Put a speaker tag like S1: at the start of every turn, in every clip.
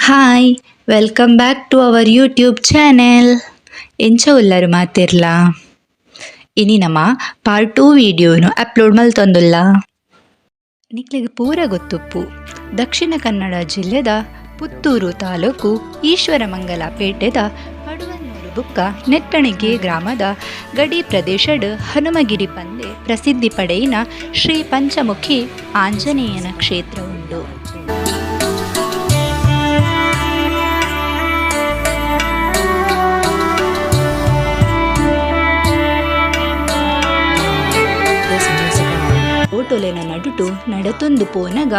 S1: Hi welcome back to our YouTube channel. ಎಂಚ ಉಲ್ಲರು ಮಾತಿರ್ಲ ಇನಿ ನಮ್ಮ ಪಾರ್ಟ್ 2 ವಿಡಿಯೋನು ಅಪ್ಲೋಡ್ ಮಲ್ತೊಂದುಲ್ಲ. ನಿಕ್ಲೆಗ್ ಪೂರ ಗೊತ್ತುಪ್ಪು ದಕ್ಷಿಣ ಕನ್ನಡ ಜಿಲ್ಲೆದ ಪುತ್ತೂರು ತಾಲೂಕು ಈಶ್ವರಮಂಗಲ ಪೇಟೆದ ಪಡುವನ್ನೂರು ಬುಕ್ಕ ನೆಟ್ಟಣಿಗೆ ಗ್ರಾಮದ ಗಡಿ ಪ್ರದೇಶಡ್ ಹನುಮಗಿರಿ ಪಂದೆ ಪ್ರಸಿದ್ಧಿ ಪಡೆಯಿನ ಶ್ರೀ ಪಂಚಮುಖಿ ಆಂಜನೇಯನ ಕ್ಷೇತ್ರ ಉಂಡು. ಓಟೊಲೆನ ನಡುಟು ನಡತೊಂದು ಪೋನಗ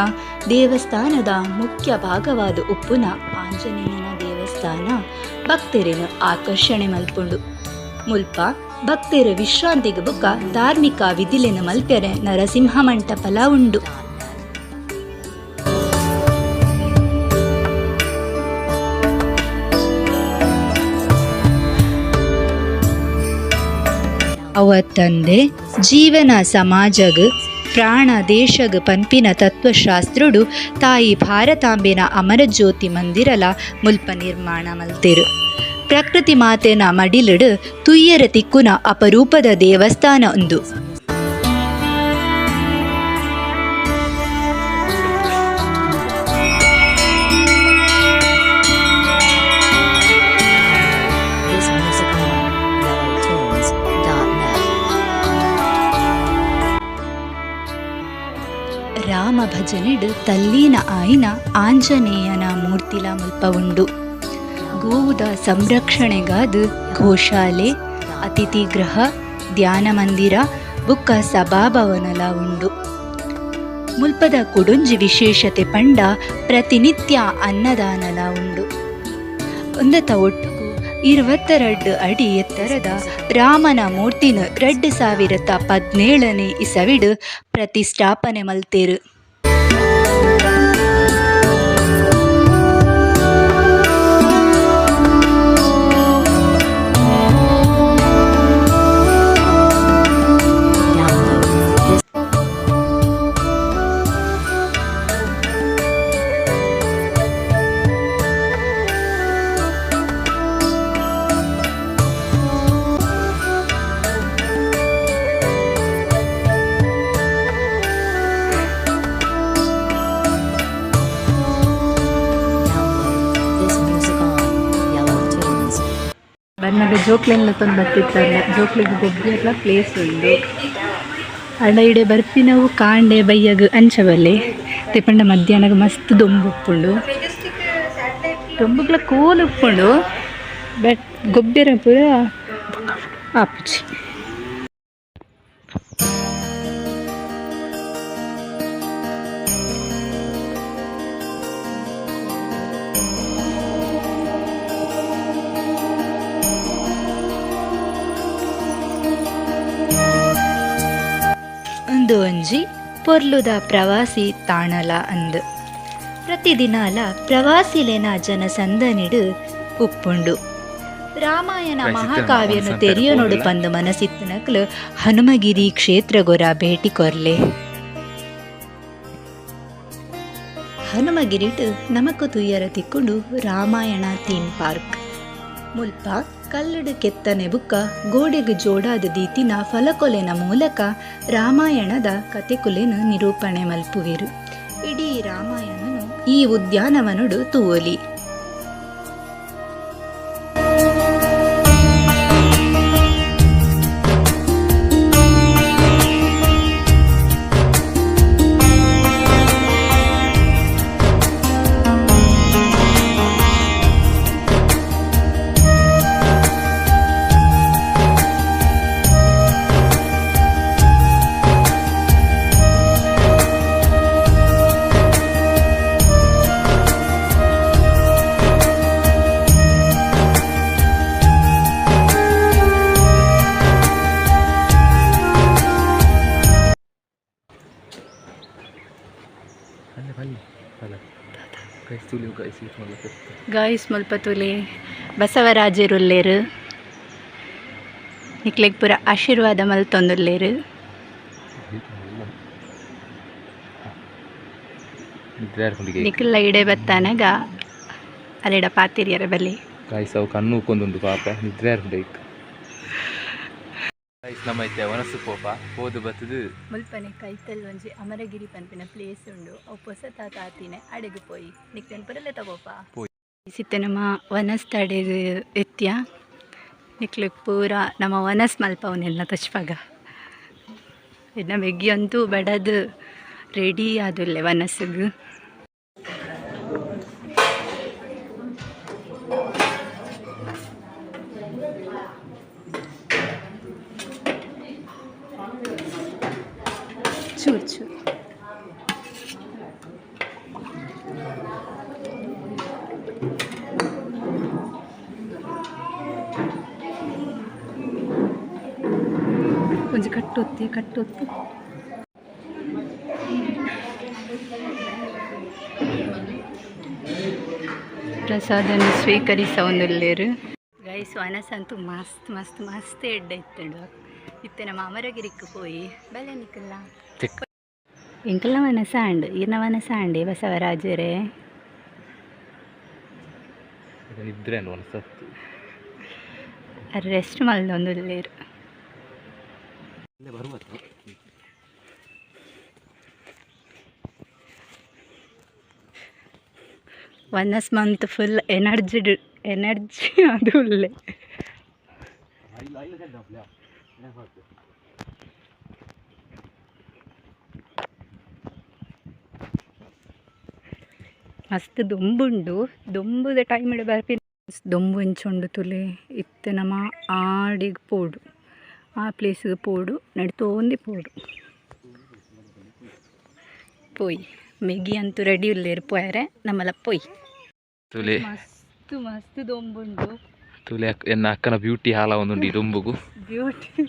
S1: ದೇವಸ್ಥಾನದ ಮುಖ್ಯ ಭಾಗವಾದ ಉಪ್ಪುನ ಆಂಜನೇಯನ ದೇವಸ್ಥಾನ ಭಕ್ತರನ್ನು ಆಕರ್ಷಣೆ ಮಲ್ಪುಂಡು. ಮುಲ್ಪ ಭಕ್ತರ ವಿಶ್ರಾಂತಿಗೆ ಬುಕ್ಕ ಧಾರ್ಮಿಕ ವಿಧಿಲೆನ ಮಲ್ಪೆರೆ ನರಸಿಂಹ ಮಂಟಪಲ ಉಂಡು. ಅವತ್ತಂದೆ ಜೀವನ ಸಮಾಜಗ್ ಪ್ರಾಣ ದೇಶಗ್ ಪನ್ಪಿನ ತತ್ವಶಾಸ್ತ್ರುಡು ತಾಯಿ ಭಾರತಾಂಬೆನ ಅಮರಜ್ಯೋತಿ ಮಂದಿರಲ ಮುಲ್ಪ ನಿರ್ಮಾಣ ಮಲ್ತೆರು. ಪ್ರಕೃತಿ ಮಾತೆನ ಮಡಿಲಡ್ ತುಯ್ಯರ ತಿಕ್ಕುನ ಅಪರೂಪದ ದೇವಸ್ಥಾನ ಉಂದು. ರಾಮ ಭಜನೆಡ್ ತಲ್ಲೀನ ಆಯ್ನ ಆಂಜನೇಯನ ಮೂರ್ತಿಲ ಮುಲ್ಪ ಉಂಡು. ಗೋವುದ ಸಂರಕ್ಷಣೆಗಾದ ಗೋಶಾಲೆ, ಅತಿಥಿ ಗೃಹ, ಧ್ಯಾನ ಮಂದಿರ ಬುಕ್ಕ ಸಭಾಭವನಲ ಉಂಡು. ಮುಲ್ಪದ ಕುಡುಂಜಿ ವಿಶೇಷತೆ ಪಂಡ ಪ್ರತಿನಿತ್ಯ ಅನ್ನದಾನಲ ಉಂಡು. ಒಂದತ ಒಟ್ಟು 22 ಅಡಿ ಎತ್ತರದ ರಾಮನ ಮೂರ್ತಿನ 2017ನೇ ಇಸವಿಡ್ ಪ್ರತಿಷ್ಠಾಪನೆ ಮಲ್ತೆರು. ಬಣ್ಣದ ಜೋಕ್ಲೆಲ್ಲ ತಂದು ಬರ್ತಿತ್ತಲ್ಲ, ಜೋಕ್ಲಿಗೆ ಗೊಬ್ಬರ ಪ್ಲೇಸ್ ಉಂಡು. ಅಡ ಇಡೆ ಬರ್ಪಿನವು ಕಾಂಡೆ ಬಯ್ಯಗ ಅಂಚಬಲ್ಲೆ ತೆಪಂಡ ಮಧ್ಯಾಹ್ನಗ ಮಸ್ತ್ ದೊಂಬು ಉಪ್ಪುಂಡು. ದೊಂಬುಗ್ಲ ಕೋಲು ಉಪ್ಪುಂಡು ಬಟ್ ಗೊಬ್ಬರ ಪೂರ ಆಪುಚಿ. ಒಂದು ಒಂಜಿ ಪೊರ್ಲುದ ಪ್ರವಾಸಿ ತಾಣಲ ಅಂದ್ ಪ್ರತಿದಿನಾಲ ಪ್ರವಾಸಿಲೆನ ಜನಸಂದನಿಡ್ ಉಪ್ಪುಂಡು. ರಾಮಾಯಣ ಮಹಾಕಾವ್ಯನು ತೆರಿಯನೊಡು ಪಂದು ಮನಸ್ಸಿತ್ತನಕ್ಲು ಹನುಮಗಿರಿ ಕ್ಷೇತ್ರ ಗೊರ ಭೇಟಿ ಕೊರ್ಲೆ. ಹನುಮಗಿರಿಟ್ ನಮಕ್ ತುಯ್ಯರ ತಿಕ್ಕುಂಡು ರಾಮಾಯಣ ಥೀಮ್ ಪಾರ್ಕ್. ಮುಲ್ಪ ಕಲ್ಲಡ್ ಕೆತ್ತನೆ ಬುಕ್ಕ ಗೋಡೆಗ್ ಜೋಡಾದ ದೀತಿನ ಫಲಕೊಲೆನ ಮೂಲಕ ರಾಮಾಯಣದ ಕತೆಕುಲೆನ ನಿರೂಪಣೆ ಮಲ್ಪುವೆರು. ಇಡೀ ರಾಮಾಯಣನು ಈ ಉದ್ಯಾನವನಡು ತೂವೊಲಿ. ಗಾಯ್ಸ್ ಮುಲ್ಪ ತುಲೆ ಬಸವರಾಜರುಲ್ಲೇರು ನಿಕ್ಲೆಗ್ ಪೂರ ಆಶೀರ್ವಾದ ಮಲ್ತೊಂದುಲ್ಲೇರು. ನಿಖಿಲ್ ಇಡೆ ಬತ್ತಾನಗ ಅಲ್ಲೆಡ ಪಾತಿರಿಯರ ಬಲ್ಲಿ
S2: ಗಾಯ್ಸ್ ಅವು ಕಣ್ಣು ಉಕ್ಕೊಂದುಂಡು ಪಾಪ ನಿದ್ರೆ ಆರ್ಬೇಕು ಗಾಯ್ಸ್ ನಮ್ಮ ಐತೆ ಒನಸು ಪೋಪ ಹೋದು ಬತ್ತದು
S1: ಮುಲ್ಪನೆ ಕೈತಲ್ ಒಂಜಿ ಅಮರಗಿರಿ ಪನ್ಪಿನ ಪ್ಲೇಸ್ ಉಂಡು ಅವು ಪೊಸ ತಾತಿನೆ ಅಡೆಗೆ ಪೋಯಿ ನಿಕ್ಲೆನ್ ಪುರಲೆ ತಗೋಪ ಸಿತ್ತೆ ನಮ್ಮ ವನಸ್ ತಡೆದು ಎತ್ಯ ನಿಕ್ಲೆ ಪೂರ ನಮ್ಮ ವನಸ್ ಮಲ್ಪವನೆಲ್ಲ ತಚ್ಪಾಗ ಇನ್ನು ಮೆಗ್ಗಿ ಅಂತೂ ಬಡದು ರೆಡಿ ಆದುಲ್ಲೆ ವನಸ್ಸಿಗೆ ಚೂರು ಚೂರು ಕೊಂಚ ಕಟ್ಟೊತ್ತಿ ಪ್ರಸಾದನ ಸ್ವೀಕರಿಸವೊಂದುಲ್ಲೇರು ಗೈಸ್ ವನಸಂತೂ ಮಸ್ತ್ ಎಡ್ಡೆ ಇತ್ತಂಡು ಇತ್ತೆ ನಮ್ಮ ಅಮರಗಿರಿಕ್ಕೆ ಪೋಯಿ ಬೆಲೆ ನಿಕ್ಕಲ್ಲ ಎಂಕಲ್ಲ ವನಸ ಅಂಡು ಈರ್ನ ವನಸ ಅಂಡಿ ಬಸವರಾಜರೇ ರೆಸ್ಟ್ ಮಲ್ದೊಂದುಲ್ಲೇರು ವನಸ್ ಮಂತ್ ಫುಲ್ ಎನರ್ಜಿ ಅದು ಉಳ್ಳೆ ಮಸ್ತ್ ದೊಂಬುಂಡು ದೊಂಬುದ ಟೈಮ್ ಇಡ ಬರ್ಪಿ ದೊಂಬು ಹೆಂಚುಂಡು ತುಲೆ ಇತ್ತು ನಮ್ಮ ಆಡಿಗೆ ಪೋಡು ಆ ಪ್ಲೇಸಿಗೆ ಪೋಡು ನಡ್ತೋಂದಿ ಪೋಡು ಪೋಯ್ ಮೆಗಿ ಅಂತೂ ರೆಡಿ ಉಲ್ಲೇರು ಪೋಯರೆ ನಮ್ಮಲ್ಲ ಪೊಯ್
S2: ತುಲೆ
S1: ಮಸ್ತ್ ದೊಂಬುಂಡು
S2: ತುಲೆ ಎನ್ನ ಅಕ್ಕನ ಬ್ಯೂಟಿ ಹಾಲ ಒಂದುಂಡು ಈ ದೊಂಬುಗು
S1: ಬ್ಯೂಟಿ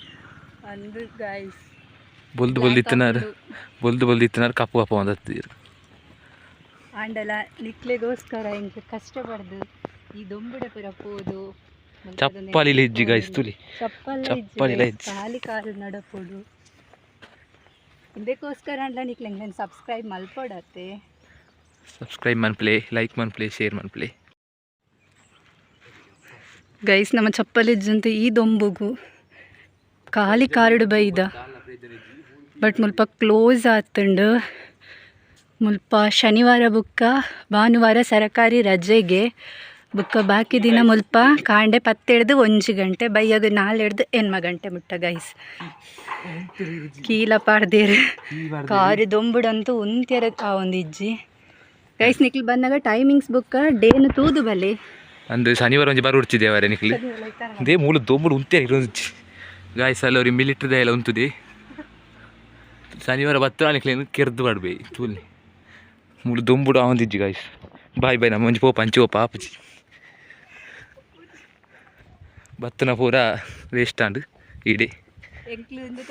S1: ಅಂದು ಗೈಸ್
S2: ಬೊಲ್ದು ಇತ್ತಿನಾರು ಕಪ್ಪು ಕಪ್ಪ ಒಂದತ್ತೀರು
S1: ಆಂಡಲ ನಿಕ್ಲೆಗೋಸ್ಕರ ಇಂಕ ಕಷ್ಟಪಡ್ದು ಈ ದೊಂಬುಡೆ ಪುರ ಪೋದು
S2: ಚಪ್ಪಲಿಲ ಇಜ್ಜಿ ಗೈಸ್ ತುಲಿ
S1: ಚಪ್ಪಲಿಲ ಕಾಲಿ ಕಾಲು ನಡಪೋಡು ಇದಕ್ಕೋಸ್ಕರ ಅಂಡ್ಲ ನಿಕ್ಲೆಂಗೆ ಸಬ್ಸ್ಕ್ರೈಬ್ ಮಲ್ಪೋಡತ್ತೆ
S2: ಸಬ್ಸ್ಕ್ರೈಬ್ ಮನ್ಪ್ಲೆ ಲೈಕ್ ಮನ್ಪ್ಲೆ ಶೇರ್ ಮನ್ಪ್ಲೆ
S1: ಗೈಸ್ ನಮ್ಮ ಚಪ್ಪಲಿಜ್ಜಂತ ಈ ದೊಂಬುಗು ಖಾಲಿ ಕಾರುಡು ಬೈದ ಬಟ್ ಮುಲ್ಪ ಕ್ಲೋಸ್ ಆತಂಡು ಮುಲ್ಪ ಶನಿವಾರ ಬುಕ್ಕ ಭಾನುವಾರ ಸರಕಾರಿ ರಜೆಗೆ ಬುಕ್ಕ ಬಾಕಿ ದಿನ ಮುಲ್ಪ ಕಾಂಡೆ 10 1 ಗಂಟೆ ಬೈಯಾಗ 4 8 ಗಂಟೆ ಮುಟ್ಟ ಗೈಸ್ ಕೀಲ ಪಾಡ್ದೇರು ಕಾರು ದೊಂಬುಡಂತೂ ಉಂತ್ಯರ ಆ ಒಂದು ಇಜ್ಜಿ ಗೈಸ್ ನಿಕ್ಲಿ ಬಂದಾಗ ಟೈಮಿಂಗ್ಸ್ ಬುಕ್ಕ ಡೇನು ತೂದು ಬಲೆ
S2: ಅಂದ್ರೆ ಶನಿವಾರ ಒಂಜಿ ಬರು ಉಡ್ಚಿದ್ದೇವರೆ ನಿಕ್ಲಿ ದೇ ಮೂಲ ದೊಂಬುಡು ಉಂತ್ಯರ ಇರೋಂಜಿ ಗಾಯ್ಸ್ ಅಲ್ಲಿ ಅವ್ರಿಗೆ ಮಿಲಿಟ್ರಿದ ಎಲ್ಲ ಉಂತುದೆ ಶನಿವಾರ ಬತ್ತ ನಿಕ್ಲೇನು ಕೆರ್ದು ಬಾಡ್ಬೇ ತೂಲ್ನಿ ಮೂಲ ದೊಂಬುಡು ಆವಂದಿಜ್ಜಿ ಗಾಯ್ಸ್ ಬಾಯ್ ನಮ್ಮ ಒಂಜಿ ಪೋಪ ಅಂಚಿ ಪೋಪ ಆಪುಜಿ ಬತ್ತನ ಪೂರ ವೇಸ್ಟ್ ಆಂಡ್ ಈಡೆ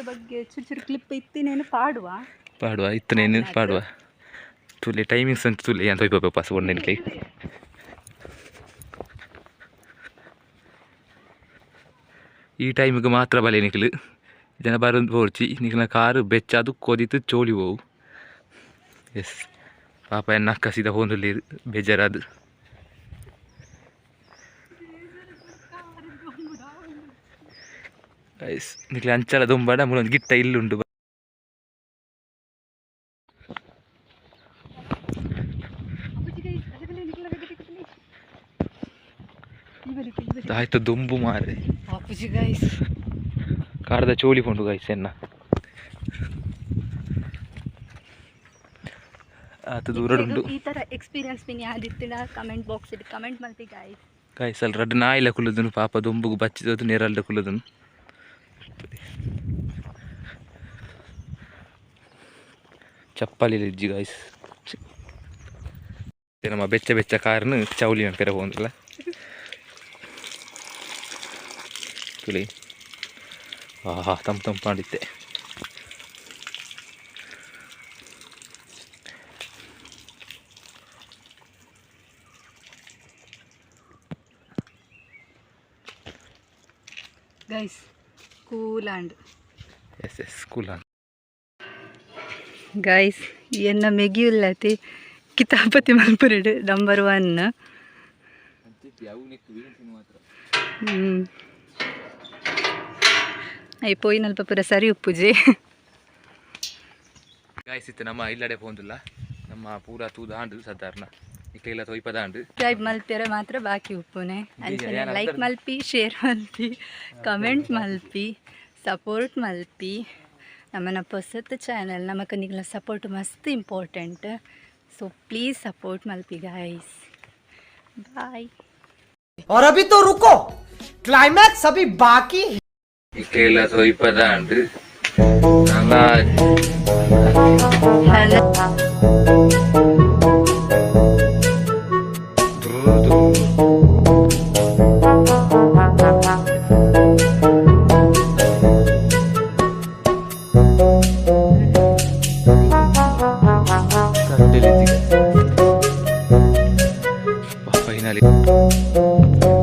S1: ಬಗ್ಗೆ ಚೂರು ಕ್ಲಿಪ್ ಇತ್ತಿನೇನು ಪಾಡುವ
S2: ಇತ್ತನೇನು ಪಾಡುವ ತುಲೆ ಟೈಮಿಂಗ್ಸ್ ಅಂತ ತುಲೆ ಅಂತ ಹೋಯ್ಪ ಪಾಸ್ ಒಂದೇನು ಕೈ ಈ ಟೈಮಿಗೆ ಮಾತ್ರ ಬಲೆ ನಿಕ್ಲು ಜನ ಬರೋದು ಹೋರ್ಚಿ ನಿಕ್ಲ ಕಾರು ಬೆಚ್ಚದು ಕೊದಿತು ಚೋಳಿ ಹೋವು ಎಸ್ ಪಾಪ ಎನ್ನ ಕಸಿದ ಹೋಂದುಲ್ಲಿ ಬೇಜಾರದು ನಿಕ್ಲೆ ಅಂಚಲ ದೊಂಬಡ ಮುಳೊಂದು ಗಿಟ್ಟ ಇಲ್ಲುಂಡು ಆಯ್ತು ದೊಂಬು ಮಾರೆ ಕಾರದ ಚೋಳಿ ಕೊಂಡು ಗೈಸ್ ಎನ್ನ ಆತ ದೂರ ಉಂಡು
S1: ಈ ತರ ಎಕ್ಸ್ಪೀರಿಯನ್ಸ್ ಪಿನಿ ಆದಿತ್ತಿನ ಕಮೆಂಟ್ ಬಾಕ್ಸ್ ಇಟ್ಟು ಕಮೆಂಟ್ ಮಾಡ್ತಿ
S2: ಗೈಸ್ ಅಲ್ಲಿ ರಡ್ಡು ನಾಯಿಲ ಕುಲದನು ಪಾಪ ದೊಂಬುಗು ಬಚ್ಚಿದದು ನೇರಲ್ದ ಕುಲದನು ಚಪ್ಪಲಿಲ್ಲ ಇಜ್ಜಿ ಗೈಸ್ ನಮ್ಮ ಬೆಚ್ಚ ಕಾರನ್ನು ಚೌಲಿ ಪೆರ ಹೋಗಲ್ಲ ತುಳಿ ತಂಪು ಮಾಡಿದ್ದೆ
S1: ಗೈಸ್ ಕೂಲಾಂಡ್
S2: ಕೂಲಾಂಡ್
S1: ಗೈಸ್ ಎನ್ನ ಮೆಗಿಯುಲ್ಲತಿ ಕಿತಾಪತಿ ಮಲ್ಪುರಡು ನಂಬರ್ 1 అయిపోయినಲ್ಪ ಪುರ ಸರಿ ಉಪ್ಪುಜಿ
S2: ಗಾಯ್ಸ್ ಇತ್ತು ನಮ್ಮ ಇಲ್ಲಡೆ ಪೋಂದಿಲ್ಲ ನಮ್ಮ ಪೂರ ತೂದಾಂಡು ಸಾಧಾರಣ ಇಕ್ಕೆಲ್ಲ ತೊಯ್ಪದಾಂಡು
S1: ಸಬ್ಸ್ಕ್ರೈಬ್ ಮಲ್ಪೆರ ಮಾತ್ರ ಬಾಕಿ ಉಪ್ಪುನೆ ಅಂಚನೆ ಲೈಕ್ ಮಲ್ಪಿ ಶೇರ್ ಮಲ್ಪಿ ಕಮೆಂಟ್ ಮಲ್ಪಿ ಸಪೋರ್ಟ್ ಮಲ್ಪಿ ನಮ್ಮನ ಹೊಸತ್ತು ಚಾನಲ್ ನಮಕ್ ನಿಗ್ಲ ಸಪೋರ್ಟ್ ಮಸ್ತ್ ಇಂಪಾರ್ಟೆಂಟ್ ಸೊ ಪ್ಲೀಸ್ ಸಪೋರ್ಟ್ ಮಲ್ಪಿ ಗಾಯ್ಸ್ ಬಾಯ್
S3: और अभी तो रुको क्लाइमैक्स अभी बाकी है
S2: ಇಕ್ಕೆಲ್ಲ ತೊಯ್ಪದಾಂಡು ನಮ್ಮ finally